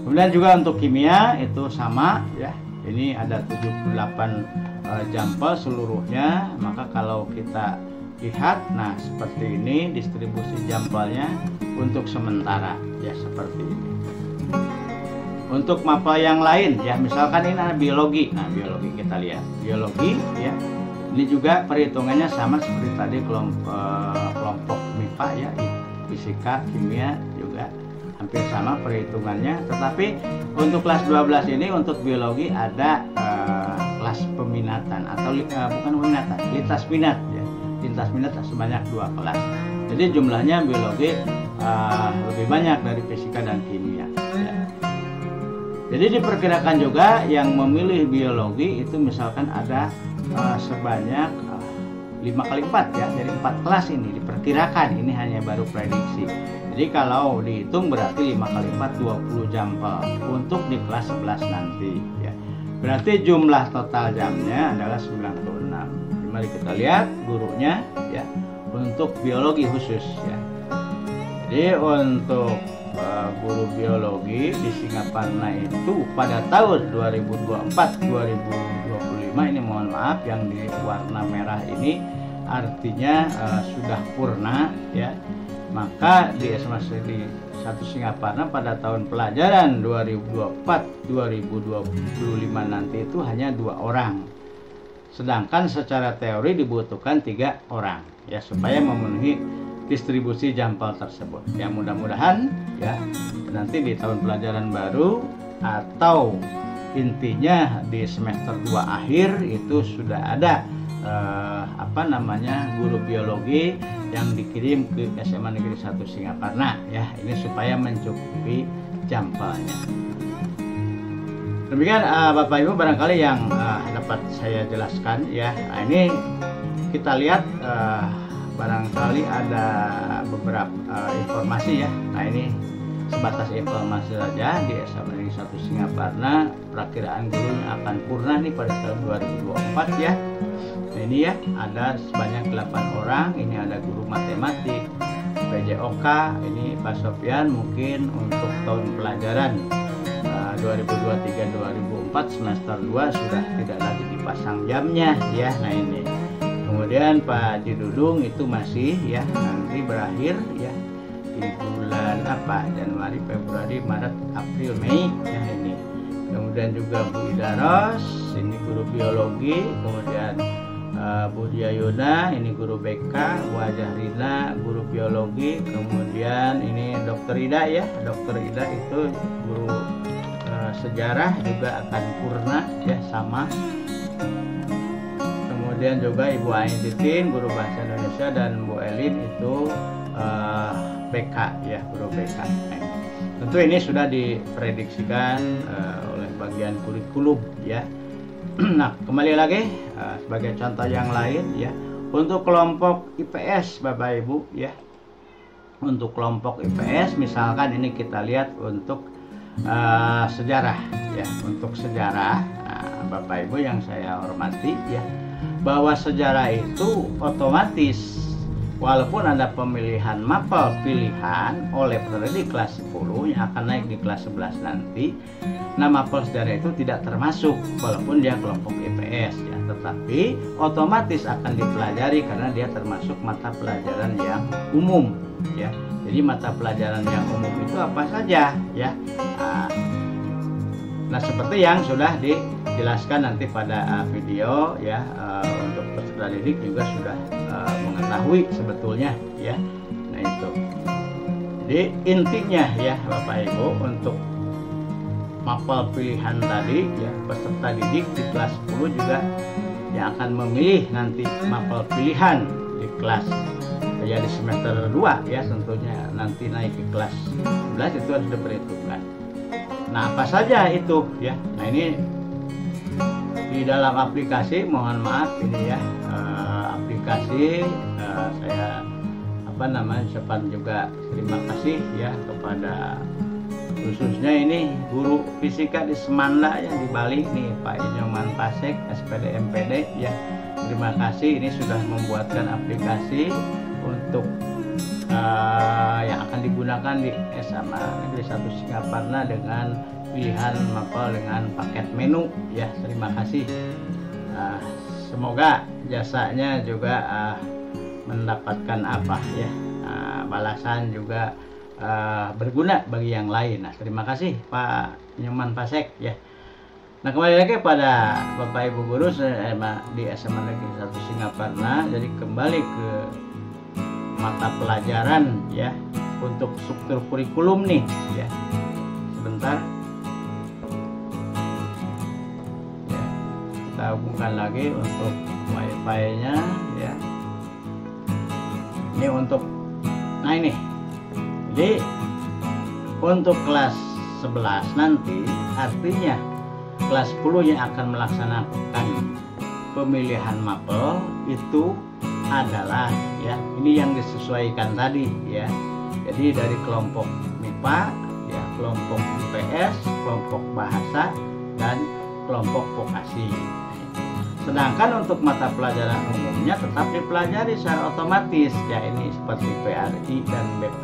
Kemudian juga untuk kimia itu sama ya. Ini ada 78 jampel seluruhnya. Maka kalau kita lihat, nah seperti ini distribusi jampelnya untuk sementara ya, seperti ini. Untuk mapel yang lain ya, misalkan ini ada biologi. Nah, biologi kita lihat. Biologi ya. Ini juga perhitungannya sama seperti tadi kelompok MIPA ya, fisika, kimia juga hampir sama perhitungannya. Tetapi untuk kelas 12 ini untuk biologi ada kelas peminatan atau bukan peminatan, lintas minat ya. Lintas minat sebanyak 2 kelas. Jadi jumlahnya biologi lebih banyak dari fisika dan kimia ya. Jadi diperkirakan juga yang memilih biologi itu misalkan ada sebanyak 5 kali 4 ya, jadi 4 kelas ini diperkirakan, ini hanya baru prediksi. Jadi kalau dihitung berarti 5 kali 4 20 jampel untuk di kelas 11 nanti ya. Berarti jumlah total jamnya adalah 96. Mari kita lihat gurunya ya, untuk biologi khusus ya. Jadi untuk guru biologi di Singaparna itu pada tahun 2024-2025 ini, mohon maaf yang di warna merah ini artinya sudah purna ya. Maka di SMA Negeri 1 Singaparna pada tahun pelajaran 2024-2025 nanti itu hanya 2 orang. Sedangkan secara teori dibutuhkan 3 orang ya, supaya memenuhi distribusi jampel tersebut. Ya mudah-mudahan ya nanti di tahun pelajaran baru atau intinya di semester 2 akhir itu sudah ada guru biologi yang dikirim ke SMA Negeri 1 Singaparna ya, ini supaya mencukupi jampelnya. Demikian Bapak Ibu barangkali yang dapat saya jelaskan ya. Nah, ini kita lihat barangkali ada beberapa informasi ya. Nah ini sebatas informasi saja di SMA Negeri 1 Singaparna. Perakiraan guru yang akan purna nih pada tahun 2024 ya. Nah, ini ya ada sebanyak 8 orang. Ini ada guru matematik, PJOK. Ini Pak Sofyan mungkin untuk tahun pelajaran 2023-2024 semester 2 sudah tidak lagi dipasang jamnya ya. Nah ini. Kemudian Pak Haji Dudung itu masih ya, nanti berakhir ya di bulan Januari, Februari, Maret, April, Mei ya ini. Kemudian juga Bu Ida Ros, ini guru biologi. Kemudian Bu Diayuna, ini guru BK. Bu Ajahrina, guru biologi. Kemudian ini Dokter Ida ya, Dokter Ida itu guru sejarah juga akan purna ya, sama. Kemudian juga Ibu Ain Titin, guru bahasa Indonesia, dan Bu Elin itu BK ya, guru BK. Tentu ini sudah diprediksikan oleh bagian kurikulum ya. Nah kembali lagi sebagai contoh yang lain ya, untuk kelompok IPS Bapak Ibu ya. Untuk kelompok IPS misalkan ini kita lihat untuk sejarah ya. Untuk sejarah Bapak Ibu yang saya hormati ya, bahwa sejarah itu otomatis walaupun ada pemilihan mapel pilihan oleh peserta di kelas 10 yang akan naik di kelas 11 nanti, nah mapel sejarah itu tidak termasuk walaupun dia kelompok IPS ya, tetapi otomatis akan dipelajari karena dia termasuk mata pelajaran yang umum ya. Jadi mata pelajaran yang umum itu apa saja ya. Nah seperti yang sudah dijelaskan nanti pada video ya, untuk peserta didik juga sudah mengetahui sebetulnya ya. Nah itu. Jadi intinya ya Bapak Ibu, untuk mapel pilihan tadi ya, peserta didik di kelas 10 juga yang akan memilih nanti mapel pilihan di kelas ya di semester 2 ya, tentunya nanti naik ke kelas 11 itu harus diperhitungkan. Nah apa saja itu ya. Nah ini di dalam aplikasi, mohon maaf ini ya, aplikasi saya ucapkan juga terima kasih ya kepada khususnya ini guru fisika di Semanda yang di Bali nih, Pak Inyoman Pasek SPD MPD ya. Terima kasih, ini sudah membuatkan aplikasi untuk yang akan digunakan di SMA Negeri 1 Singaparna dengan pilihan mapel dengan paket menu ya. Terima kasih. Semoga jasanya juga mendapatkan apa ya, balasan juga berguna bagi yang lain. Nah, terima kasih Pak Nyoman Pasek ya. Nah, kembali lagi pada Bapak Ibu guru di SMA Negeri 1 Singaparna. Jadi kembali ke mata pelajaran ya, untuk struktur kurikulum nih ya. Sebentar ya, kita hubungkan lagi untuk wifi-nya ya. Ini untuk, nah ini jadi untuk kelas 11 nanti, artinya kelas 10 yang akan melaksanakan pemilihan mapel itu adalah ya, ini yang disesuaikan tadi ya. Jadi dari kelompok MIPA ya, kelompok IPS, kelompok bahasa, dan kelompok vokasi. Sedangkan untuk mata pelajaran umumnya tetap dipelajari secara otomatis ya, ini seperti PRI dan BP,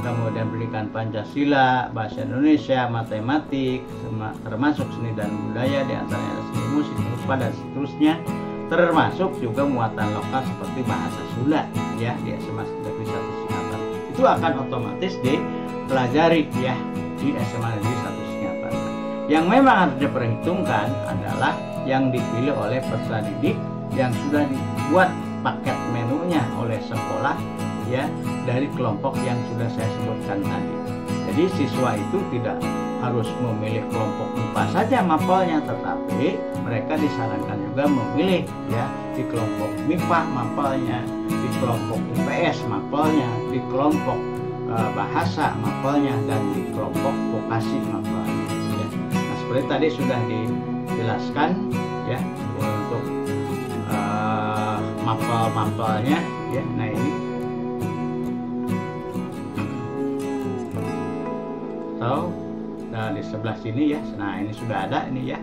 kemudian pendidikan Pancasila, bahasa Indonesia, matematik, termasuk seni dan budaya, diantaranya seni musik, rupa, dan seterusnya, termasuk juga muatan lokal seperti bahasa Sunda ya di SMA Negeri 1 Singaparna. Itu akan otomatis dipelajari ya di SMA Negeri 1 Singaparna. Yang memang harus diperhitungkan adalah yang dipilih oleh peserta didik yang sudah dibuat paket menunya oleh sekolah ya, dari kelompok yang sudah saya sebutkan tadi. Jadi siswa itu tidak harus memilih kelompok MIPA saja mapelnya, tetapi mereka disarankan juga memilih ya di kelompok MIPA mapelnya, di kelompok IPS mapelnya, di kelompok bahasa mapelnya, dan di kelompok vokasi mapelnya ya. Nah, seperti tadi sudah dijelaskan ya untuk mapel-mapelnya ya. Nah, ini di sebelah sini ya. Nah, ini sudah ada ini ya.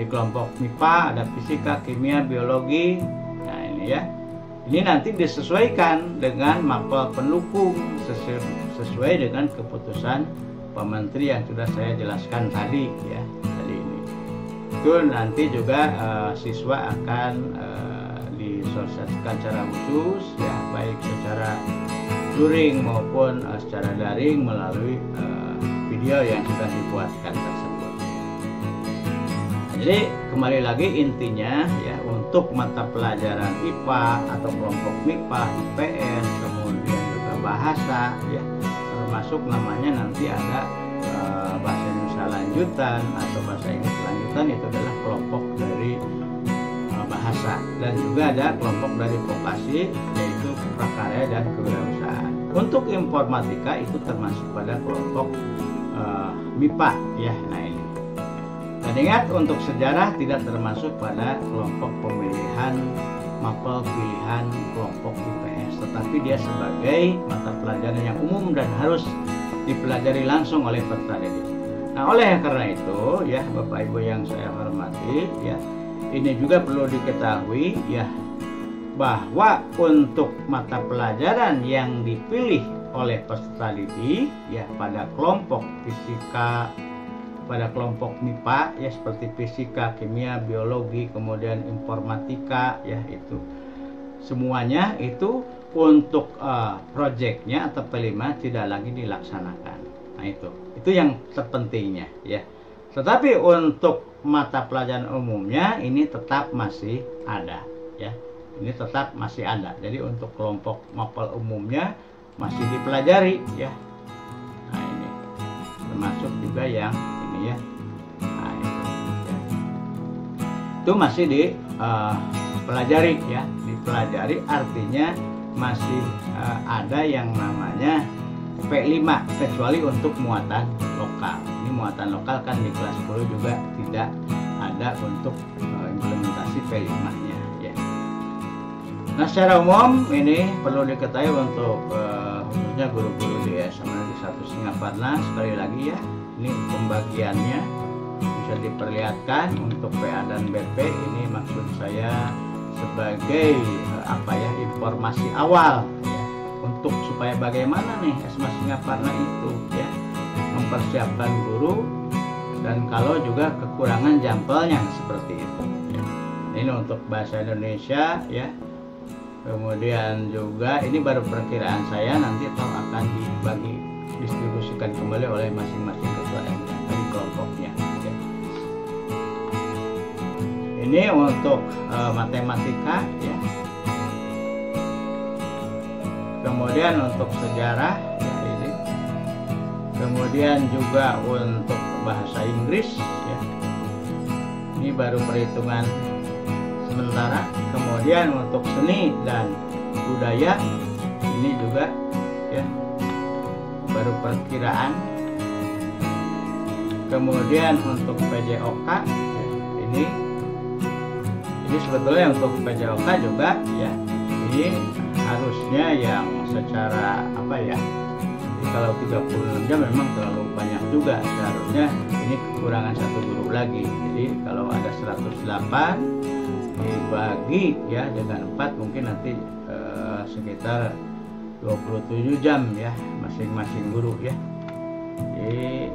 Di kelompok MIPA ada fisika, kimia, biologi. Nah, ini ya. Ini nanti disesuaikan dengan mapel pendukung sesuai dengan keputusan Pak Menteri yang sudah saya jelaskan tadi ya. Tadi ini. Itu nanti juga siswa akan disosialisasikan secara khusus ya, baik secara luring maupun secara daring melalui video yang sudah dibuatkan tersebut. Nah, jadi kembali lagi intinya ya, untuk mata pelajaran IPA atau kelompok MIPA, IPS, kemudian juga bahasa ya, termasuk namanya nanti ada bahasa Indonesia lanjutan atau bahasa Inggris lanjutan, itu adalah kelompok dari bahasa, dan juga ada kelompok dari vokasi yaitu prakarya dan kewirausahaan. Untuk informatika itu termasuk pada kelompok MIPA ya. Nah, ini. Dan ingat, untuk sejarah tidak termasuk pada kelompok pemilihan mapel pilihan kelompok IPS, tetapi dia sebagai mata pelajaran yang umum dan harus dipelajari langsung oleh peserta didik. Nah, oleh karena itu ya Bapak Ibu yang saya hormati ya, ini juga perlu diketahui ya, bahwa untuk mata pelajaran yang dipilih oleh peserta didik ya pada kelompok fisika, pada kelompok MIPA ya, seperti fisika, kimia, biologi, kemudian informatika ya, itu semuanya itu untuk proyeknya atau P5 tidak lagi dilaksanakan. Nah, itu yang terpentingnya ya. Tetapi untuk mata pelajaran umumnya ini tetap masih ada ya. Ini tetap masih ada. Jadi untuk kelompok mapel umumnya masih dipelajari ya. Nah, ini termasuk juga yang ini ya. Nah, ya. Itu masih dipelajari ya. Dipelajari artinya masih ada yang namanya P5, kecuali untuk muatan lokal. Ini muatan lokal kan di kelas 10 juga tidak ada untuk implementasi P5-nya ya. Nah, secara umum ini perlu diketahui untuk khususnya guru-guru di SMA Negeri 1 Singaparna. Sekali lagi ya, ini pembagiannya bisa diperlihatkan untuk PA dan BP. Ini maksud saya sebagai informasi awal ya, untuk supaya bagaimana nih SMA Singaparna itu ya mempersiapkan guru dan kalau juga kekurangan jampelnya seperti itu. Ini untuk bahasa Indonesia ya. Kemudian juga ini baru perkiraan saya, nanti toh akan dibagi distribusikan kembali oleh masing-masing ketua MK dari kelompoknya ya. Ini untuk matematika ya. Kemudian untuk sejarah ya ini. Kemudian juga untuk bahasa Inggris ya. Ini baru perhitungan sementara. Kemudian untuk seni dan budaya ini juga ya baru perkiraan. Kemudian untuk PJOK ya, ini sebetulnya untuk PJOK juga ya, ini harusnya yang secara apa ya, kalau 36 jam memang terlalu banyak juga, seharusnya ini kekurangan 1 guru lagi. Jadi kalau ada 108 dibagi ya dengan 4 mungkin nanti sekitar 27 jam ya masing-masing guru ya. Jadi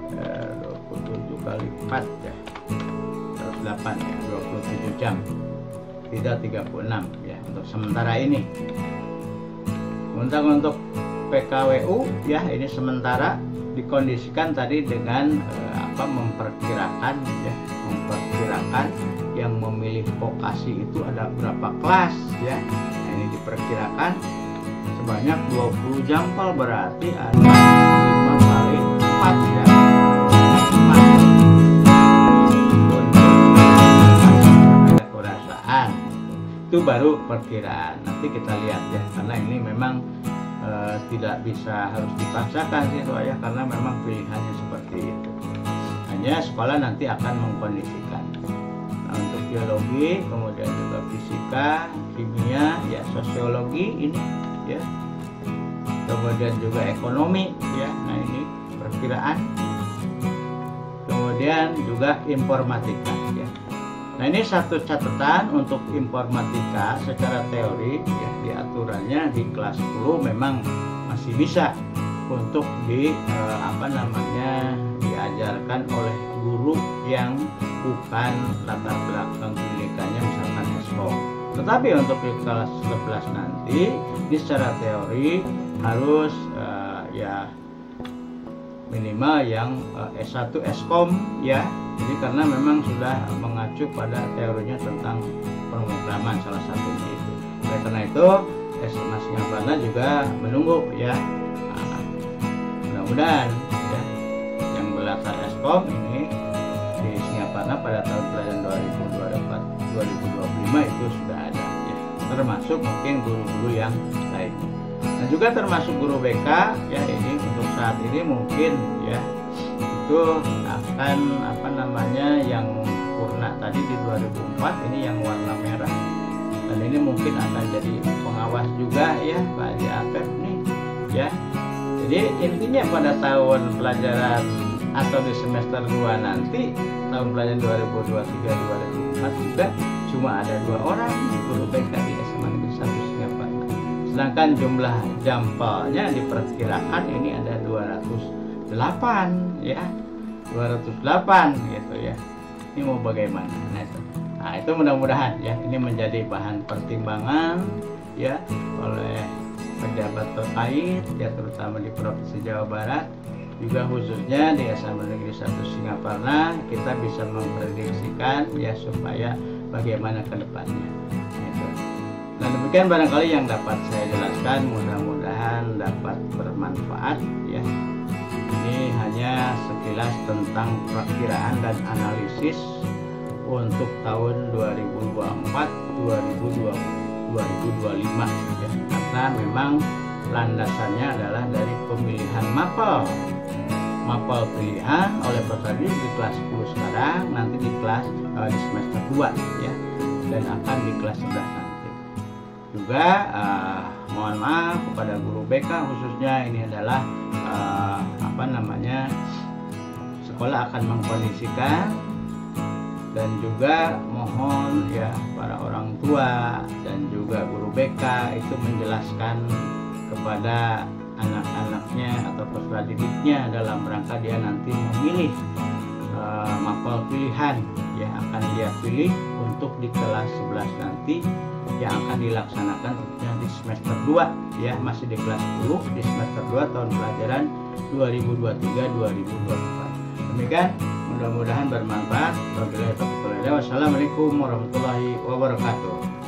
27 kali 4 ya 108 ya 27 jam, tidak 36 ya untuk sementara ini. Untuk PKWU ya ini sementara dikondisikan tadi dengan memperkirakan yang memilih vokasi itu ada berapa kelas ya. Nah, ini diperkirakan sebanyak 20 jampel, berarti ada 5 kali 4 ya. Ada kurasaan. Itu baru perkiraan. Nanti kita lihat ya, karena ini memang tidak bisa harus dipaksakan sih soalnya, karena memang pilihannya seperti itu. Hanya sekolah nanti akan mengkondisikan. Nah, untuk biologi, kemudian juga fisika, kimia, ya sosiologi ini ya. Kemudian juga ekonomi ya. Nah, ini perkiraan. Kemudian juga informatika ya. Nah, ini satu catatan untuk informatika secara teori ya, di aturannya di kelas 10 memang masih bisa untuk diajarkan oleh guru yang bukan latar belakang pendidikannya misalkan Eskom. Tetapi untuk di kelas 11 nanti ini secara teori harus ya minimal yang S1 Eskom ya. Jadi karena memang sudah mengacu pada teorinya tentang pemrograman salah satunya itu. Oleh karena itu SMA Singaparna juga menunggu ya. Nah, mudah-mudahan ya yang belasan Eskom ini di Singaparna pada tahun pelajaran 2024-2025 itu sudah ada ya. Termasuk mungkin guru-guru yang lain. Nah, juga termasuk guru BK ya, ini untuk saat ini mungkin ya itu akan yang purna tadi di 2004 ini yang warna merah, dan ini mungkin akan jadi pengawas juga ya Pak di APEP nih ya. Jadi intinya pada tahun pelajaran atau di semester 2 nanti tahun pelajaran 2023-2024 juga cuma ada 2 orang guru BK di SMA Negeri 1 Singaparna. Sedangkan jumlah jampelnya diperkirakan ini ada 208 ya. 208 gitu ya. Ini mau bagaimana? Nah itu mudah-mudahan ya ini menjadi bahan pertimbangan ya oleh pejabat terkait ya, terutama di Provinsi Jawa Barat, juga khususnya di SMA Negeri 1 Singaparna, kita bisa memprediksikan ya supaya bagaimana ke depannya gitu. Dan demikian barangkali yang dapat saya jelaskan, mudah-mudahan dapat bermanfaat ya. Ini hanya sekilas tentang perkiraan dan analisis untuk tahun 2024-2025 ya. Karena memang landasannya adalah dari pemilihan mapel pilihan oleh peserta di kelas 10 sekarang, nanti di kelas di semester 2 ya, dan akan di kelas 11 nanti. Juga mohon maaf kepada guru BK khususnya, ini adalah sekolah akan mengkondisikan, dan juga mohon ya para orang tua dan juga guru BK itu menjelaskan kepada anak-anaknya atau peserta didiknya dalam rangka dia nanti memilih mapel pilihan ya akan dia pilih untuk di kelas 11 nanti yang akan dilaksanakan tentunya di semester 2 ya, masih di kelas 10 di semester 2 tahun pelajaran 2023-2024. Demikian, mudah-mudahan bermanfaat. Wassalamualaikum warahmatullahi wabarakatuh.